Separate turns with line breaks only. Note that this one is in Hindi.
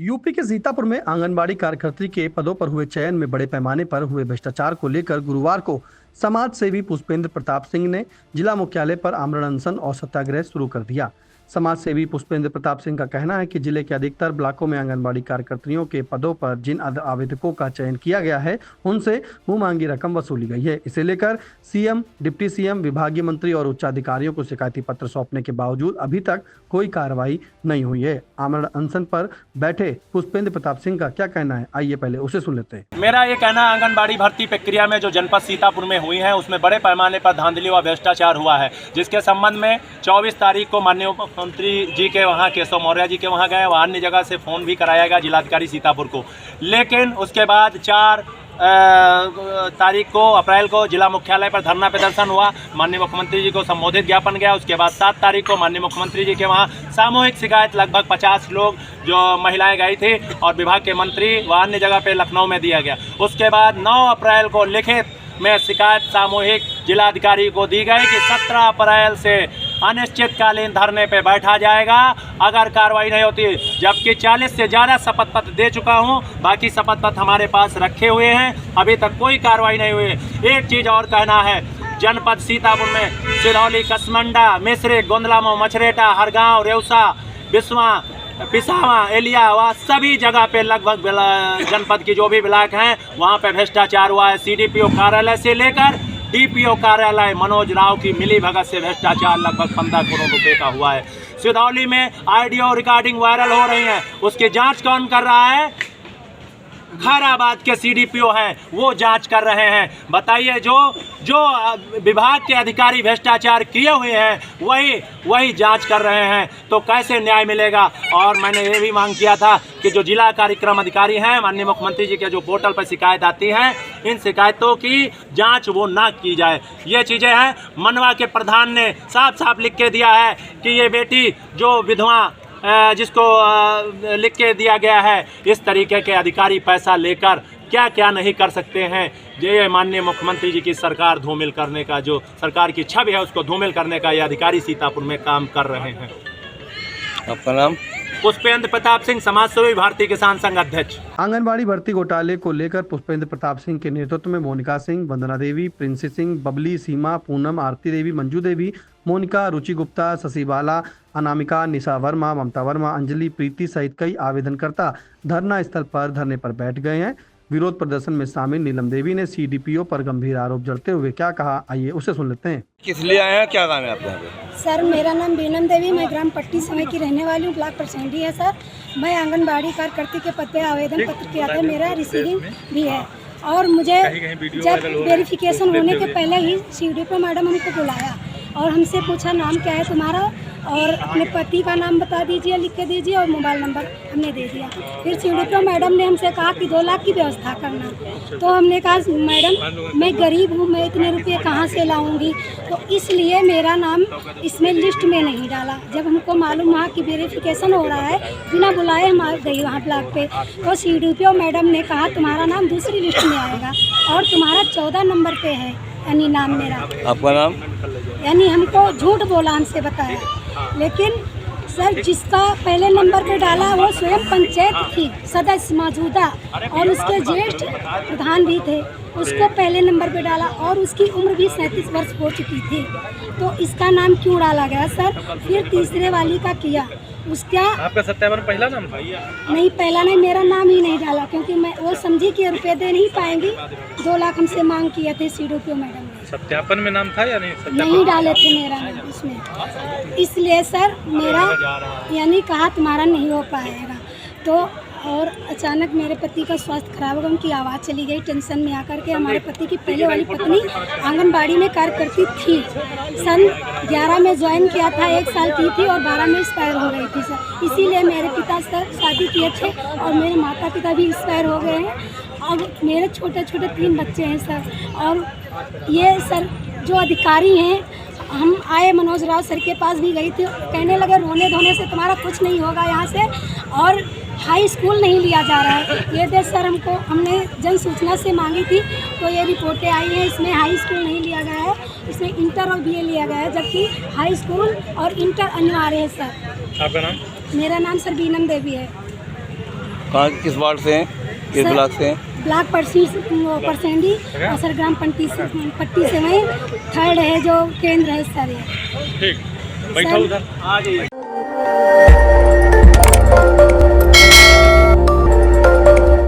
यूपी के सीतापुर में आंगनबाड़ी कार्यकर्त्री के पदों पर हुए चयन में बड़े पैमाने पर हुए भ्रष्टाचार को लेकर गुरुवार को समाज सेवी पुष्पेंद्र प्रताप सिंह ने जिला मुख्यालय पर आमरण अनशन और सत्याग्रह शुरू कर दिया। समाज सेवी पुष्पेंद्र प्रताप सिंह का कहना है कि जिले के अधिकतर ब्लॉकों में आंगनबाड़ी कार्यकर्तियों के पदों पर जिन आवेदकों का चयन किया गया है उनसे मुंह मांगी रकम वसूली गई है। इसे लेकर सीएम, डिप्टी सीएम, विभागीय मंत्री और उच्चाधिकारियों को शिकायती पत्र सौंपने के बावजूद अभी तक कोई कार्रवाई नहीं हुई है। आमरण अनशन पर बैठे पुष्पेंद्र प्रताप सिंह का क्या कहना है, आइए पहले उसे सुन लेते हैं।
मेरा ये कहना आंगनबाड़ी भर्ती प्रक्रिया में जो जनपद सीतापुर में हुई है उसमें बड़े पैमाने पर धांधली व भ्रष्टाचार हुआ है, जिसके संबंध में 24 तारीख को माननीय मुख्यमंत्री जी के वहाँ केशव मौर्य जी के वहाँ गए, वहाँ अन्य जगह से फ़ोन भी कराया गया जिलाधिकारी सीतापुर को। लेकिन उसके बाद 4 तारीख को अप्रैल को जिला मुख्यालय पर धरना प्रदर्शन हुआ, माननीय मुख्यमंत्री जी को संबोधित ज्ञापन गया। उसके बाद 7 तारीख को माननीय मुख्यमंत्री जी के वहाँ सामूहिक शिकायत लगभग 50 लोग जो महिलाएं गई थी और विभाग के मंत्री व अन्य जगह पे लखनऊ में दिया गया। उसके बाद 9 अप्रैल को लिखित में शिकायत सामूहिक जिलाधिकारी को दी गई कि 17 अप्रैल से अनिश्चितकालीन धरने पे बैठा जाएगा अगर कार्रवाई नहीं होती, जबकि 40 से ज़्यादा शपथ पत्र दे चुका हूं, बाकी शपथ पत्र हमारे पास रखे हुए हैं, अभी तक कोई कार्रवाई नहीं हुई। एक चीज़ और कहना है, जनपद सीतापुर में सिरौली, कसमंडा, मिश्रिक, गोंदलामऊ, मछरेटा, हरगांव, रेउसा, बिस्वा, पिसावा, एलिया, वह सभी जगह पे लगभग जनपद की जो भी ब्लॉक हैं वहाँ पे भ्रष्टाचार हुआ है। सीडीपीओ कार्यालय से लेकर डीपीओ कार्यालय मनोज राव की मिली भगत से भ्रष्टाचार लगभग 15 करोड़ रुपए का हुआ है। सिरौली में ऑडियो रिकॉर्डिंग वायरल हो रही है, उसकी जांच कौन कर रहा है? खैराबाद के सीडीपीओ हैं, वो जांच कर रहे हैं। बताइए, जो विभाग के अधिकारी भ्रष्टाचार किए हुए हैं वही जांच कर रहे हैं, तो कैसे न्याय मिलेगा? और मैंने ये भी मांग किया था कि जो जिला कार्यक्रम अधिकारी हैं, माननीय मुख्यमंत्री जी के जो पोर्टल पर शिकायत आती हैं, इन शिकायतों की जांच वो ना की जाए। ये चीज़ें हैं। मनवा के प्रधान ने साफ साफ लिख के दिया है कि ये बेटी जो विधवा जिसको लिख के दिया गया है, इस तरीके के अधिकारी पैसा लेकर क्या क्या नहीं कर सकते हैं। ये माननीय मुख्यमंत्री जी की सरकार धूमिल करने का, जो सरकार की छवि है उसको धूमिल करने का ये अधिकारी सीतापुर में काम कर रहे हैं।
आपका नाम?
पुष्पेंद्र प्रताप सिंह, समाज सेवी, भारतीय किसान संघ अध्यक्ष।
आंगनबाड़ी भर्ती घोटाले को लेकर पुष्पेंद्र प्रताप सिंह के नेतृत्व में मोनिका सिंह, वंदना देवी, प्रिंसी सिंह, बबली, सीमा, पूनम, आरती देवी, मंजू देवी, मोनिका, रुचि गुप्ता, शशि बाला, अनामिका, निशा वर्मा, ममता वर्मा, अंजलि, प्रीति सहित कई आवेदनकर्ता धरना स्थल पर धरने पर बैठ गए हैं। विरोध प्रदर्शन में शामिल नीलम देवी ने सीडीपीओ पर गंभीर आरोप जड़ते हुए क्या कहा, आइए उसे सुन लेते हैं।
किस लिए आए हैं, क्या काम है आपका?
सर, मेरा नाम नीलम देवी, मैं ग्राम पट्टी समय की रहने वाली हूँ, ब्लॉक प्रसिडेंट है सर। मैं आंगनबाड़ी कार्यकर्ती के पद पे आवेदन पत्र किया था, मेरा रिसीविंग भी है। और मुझे जब वेरिफिकेशन होने के पहले ही सीडीपीओ मैडम हमको बुलाया और हमसे पूछा नाम क्या है तुम्हारा और अपने पति का नाम बता दीजिए, लिख के दीजिए, और मोबाइल नंबर हमने दे दिया। फिर सीडीपीओ मैडम ने हमसे कहा कि 2 लाख की व्यवस्था करना। तो हमने कहा मैडम मैं गरीब हूँ, मैं इतने रुपये कहाँ से लाऊंगी, तो इसलिए मेरा नाम इसमें लिस्ट में नहीं डाला। जब हमको मालूम हुआ कि वेरिफिकेशन हो रहा है, बिना बुलाए हम आ गई वहाँ ब्लॉक पे, तो सीडीपीओ मैडम ने कहा तुम्हारा नाम दूसरी लिस्ट में आएगा और तुम्हारा 14 नंबर पे है, यानी नाम मेरा।
आपका नाम?
यानी हमको झूठ बोला, हमसे बताया। लेकिन सर, जिसका पहले नंबर पे डाला वो स्वयं पंचायत की सदस्य मौजूदा और उसके ज्येष्ठ प्रधान भी थे, उसको पहले नंबर पे डाला और उसकी उम्र भी 37 वर्ष हो चुकी थी। तो इसका नाम क्यों डाला गया सर? फिर तीसरे वाली का किया, उसका
आपका सत्यापन पहला नाम था?
नहीं, पहला नहीं, मेरा नाम ही नहीं डाला, क्योंकि मैं वो समझी कि रुपये दे नहीं पाएंगी। 2 लाख हमसे मांग किए थे सीडीपीओ मैडम ने।
सत्यापन में नाम था या नहीं?
नहीं डाले थे मेरा नाम इसमें, इसलिए सर मेरा यानी कहा तुम्हारा नहीं हो पाएगा। तो और अचानक मेरे पति का स्वास्थ्य खराब हो गया, उनकी आवाज़ चली गई। टेंशन में आकर के हमारे पति की पहले वाली पत्नी आंगनबाड़ी में कार्य करती थी, सन 11 में ज्वाइन किया था, 1 साल की थी और 12 में एक्सपायर हो गई थी सर। इसीलिए मेरे पिता सर शादी किए थे और मेरे माता पिता भी एक्सपायर हो गए हैं। अब मेरे छोटे छोटे 3 बच्चे हैं सर। और ये सर जो अधिकारी हैं, हम आए मनोज राव सर के पास भी गई थी, कहने लगे रोने धोने से तुम्हारा कुछ नहीं होगा यहाँ से, और हाई स्कूल नहीं लिया जा रहा है। ये देख सर, हमने जन सूचना से मांगी थी तो ये रिपोर्टें आई हैं, इसमें हाई स्कूल नहीं लिया गया है, इसमें इंटर और बीए लिया गया है, जबकि हाई स्कूल और इंटर अनिवार्य है सर।
आपका नाम?
मेरा नाम सर नीलम देवी है।
कहाँ किस वार्ड से हैं, किस
सर-
ब्लॉक से हैं?
ब्लॉक परसेंडी और सर ग्राम पट्टी से वहीं थर्ड है जो केंद्र है सर ये।
ठीक बैठो उधर आ जाइए।